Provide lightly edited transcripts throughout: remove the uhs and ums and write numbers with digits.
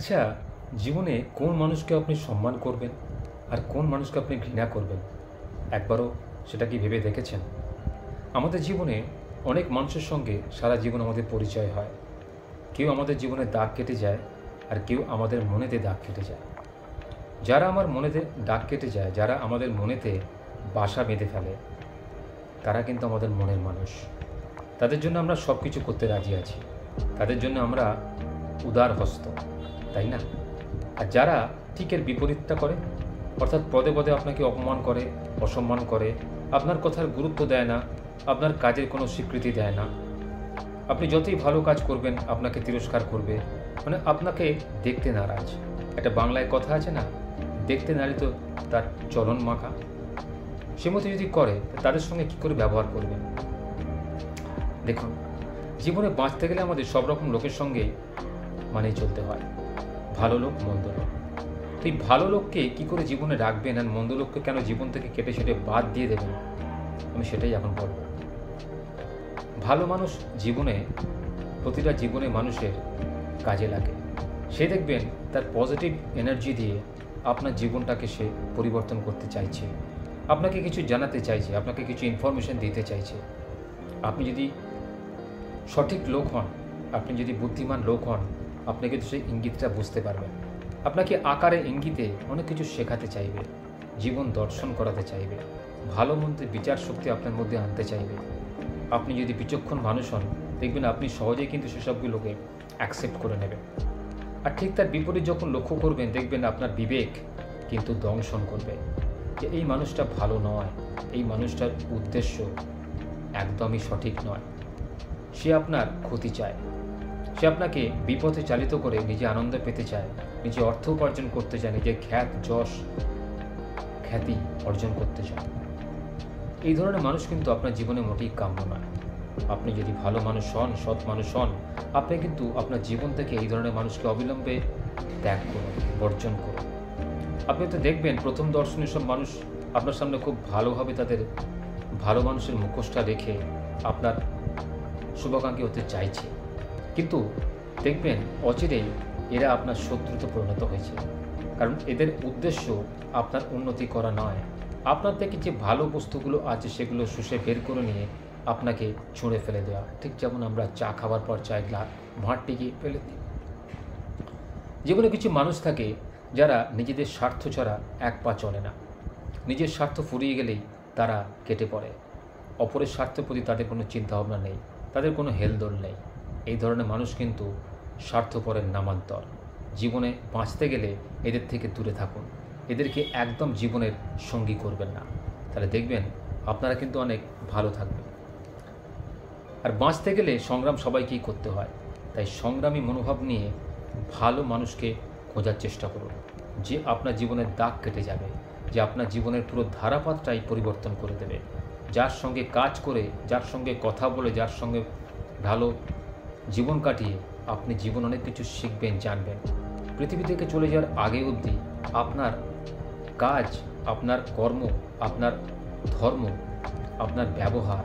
আচ্ছা, জীবনে কোন মানুষকে আপনি সম্মান করবেন আর কোন মানুষকে আপনি ঘৃণা করবেন একবারও সেটা কি ভেবে দেখেছেন? আমাদের জীবনে অনেক মানুষের সঙ্গে সারা জীবন আমাদের পরিচয় হয়। কেউ আমাদের জীবনে দাগ কেটে যায় আর কেউ আমাদের মনেতে দাগ কেটে যায়। যারা আমার মনেতে দাগ কেটে যায়, যারা আমাদের মনেতে বাসা বেঁধে ফেলে, তারা কিন্তু আমাদের মনের মানুষ। তাদের জন্য আমরা সব কিছু করতে রাজি আছি, তাদের জন্য আমরা উদার হস্ত, তাই না? আর যারা ঠিক এর বিপরীতটা করে, অর্থাৎ পদে পদে আপনাকে অপমান করে, অসম্মান করে, আপনার কথার গুরুত্ব দেয় না, আপনার কাজের কোনো স্বীকৃতি দেয় না, আপনি যতই ভালো কাজ করবেন আপনাকে তিরস্কার করবে, মানে আপনাকে দেখতে নারাজ। একটা বাংলায় কথা আছে না, দেখতে নারী তো তার চলন মাখা। সে মতো যদি করে তাদের সঙ্গে কী করে ব্যবহার করবেন? দেখুন, জীবনে বাঁচতে গেলে আমাদের সব রকম লোকের সঙ্গে মানিয়ে চলতে হয়, ভালো লোক মন্দ লোক। তো এই ভালো লোককে কী করে জীবনে রাখবেন আর মন্দ লোককে কেন জীবন থেকে কেটে সেটে বাদ দিয়ে দেবেন, আমি সেটাই এখন বলব। ভালো মানুষ জীবনে, প্রতিটা জীবনে মানুষের কাজে লাগে। সে দেখবেন তার পজিটিভ এনার্জি দিয়ে আপনার জীবনটাকে সে পরিবর্তন করতে চাইছে, আপনাকে কিছু জানাতে চাইছে, আপনাকে কিছু ইনফরমেশন দিতে চাইছে। আপনি যদি সঠিক লোক হন, আপনি যদি বুদ্ধিমান লোক হন, আপনি কিন্তু সেই ইঙ্গিতটা বুঝতে পারবেন। আপনাকে আকারে ইঙ্গিতে অনেক কিছু শেখাতে চাইবে, জীবন দর্শন করাতে চাইবে, ভালো মন্দের বিচার শক্তি আপনার মধ্যে আনতে চাইবে। আপনি যদি বিচক্ষণ মানুষ হন, দেখবেন আপনি সহজেই কিন্তু সেসবগুলোকে অ্যাকসেপ্ট করে নেবেন। আর ঠিক তার বিপরীত যখন লক্ষ্য করবেন, দেখবেন আপনার বিবেক কিন্তু দংশন করবে যে এই মানুষটা ভালো নয়, এই মানুষটার উদ্দেশ্য একদমই সঠিক নয়, সে আপনার ক্ষতি চায়, সে আপনাকে বিপথে চালিত করে নিজে আনন্দ পেতে চায়, নিজে অর্থ উপার্জন করতে চায়, নিজে খ্যাতি অর্জন করতে চায়। এই ধরনের মানুষ কিন্তু আপনার জীবনে মোটেই কাম্য নয়। আপনি যদি ভালো মানুষ হন, সৎ মানুষ হন, আপনি কিন্তু আপনার জীবন থেকে এই ধরনের মানুষকে অবিলম্বে ত্যাগ করুন, বর্জন করুন। আপনি তো দেখবেন প্রথম দর্শনে সব মানুষ আপনার সামনে খুব ভালোভাবে তাদের ভালো মানুষের মুখোশটা রেখে আপনার শুভাকাঙ্ক্ষী হতে চাইছে, কিন্তু দেখবেন অচিরেই এরা আপনার শত্রুতে পরিণত হয়েছে। কারণ এদের উদ্দেশ্য আপনার উন্নতি করা নয়, আপনার থেকে যে ভালো বস্তুগুলো আছে সেগুলো শুষে বের করে নিয়ে আপনাকে ছুঁড়ে ফেলে দেওয়া। ঠিক যেমন আমরা চা খাওয়ার পর চায়ের গ্লাস ভাঁড়টিকে ফেলে দিই। জীবনে কিছু মানুষ থাকে যারা নিজেদের স্বার্থ ছাড়া এক পা চলে না। নিজের স্বার্থ ফুরিয়ে গেলেই তারা কেটে পড়ে, অপরের স্বার্থের প্রতি তাদের কোনো চিন্তাভাবনা নেই, তাদের কোনো হেলদোল নেই। এই ধরনের মানুষ কিন্তু স্বার্থপরের নামান্তর। জীবনে বাঁচতে গেলে এদের থেকে দূরে থাকুন, এদেরকে একদম জীবনের সঙ্গী করবেন না, তাহলে দেখবেন আপনারা কিন্তু অনেক ভালো থাকবেন। আর বাঁচতে গেলে সংগ্রাম সবাইকেই করতে হয়, তাই সংগ্রামী মনোভাব নিয়ে ভালো মানুষকে খোঁজার চেষ্টা করুন, যে আপনার জীবনের দাগ কেটে যাবে, যে আপনার জীবনের পুরো ধারাপাতটাই পরিবর্তন করে দেবে, যার সঙ্গে কাজ করে, যার সঙ্গে কথা বলে, যার সঙ্গে ভালো জীবন কাটিয়ে আপনি জীবন অনেক কিছু শিখবেন, জানবেন। পৃথিবী থেকে চলে যাওয়ার আগে অবধি আপনার কাজ, আপনার কর্ম, আপনার ধর্ম, আপনার ব্যবহার,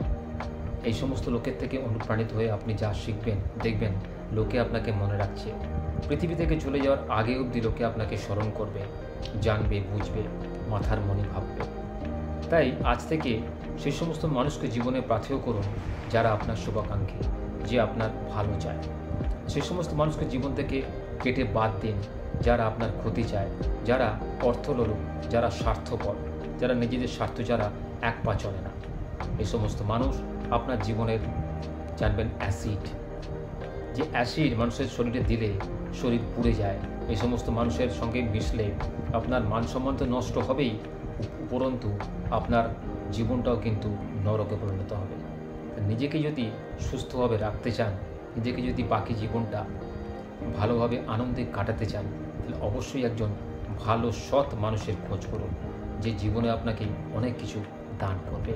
এই সমস্ত লোকের থেকে অনুপ্রাণিত হয়ে আপনি যা শিখবেন, দেখবেন লোকে আপনাকে মনে রাখছে। পৃথিবী থেকে চলে যাওয়ার আগে অবধি লোকে আপনাকে স্মরণ করবে, জানবে, বুঝবে, মাথার মনে ভাববে। তাই আজ থেকে সেই সমস্ত মানুষকে জীবনে পাথেয় করুন যারা আপনার শুভাকাঙ্ক্ষী, যে আপনার ভালো চায়। সেই সমস্ত মানুষকে জীবন থেকে কেটে বাদ দিন যারা আপনার ক্ষতি চায়, যারা অর্থলোলুপ, যারা স্বার্থপর, যারা নিজেদের স্বার্থ যারা এক পা চলে না। এই সমস্ত মানুষ আপনার জীবনের, জানবেন, অ্যাসিড। যে অ্যাসিড মানুষের শরীরে দিলে শরীর পুড়ে যায়, এই সমস্ত মানুষের সঙ্গে মিশলে আপনার মান সম্মান তো নষ্ট হবেই, উপরন্তু আপনার জীবনটাও কিন্তু নরকে পরিণত হবে। নিজেকে যদি সুস্থভাবে রাখতে চান, নিজেকে যদি বাকি জীবনটা ভালোভাবে আনন্দে কাটাতে চান, তাহলে অবশ্যই একজন ভালো সৎ মানুষের খোঁজ করুন, যে জীবনে আপনাকে অনেক কিছু দান করবে।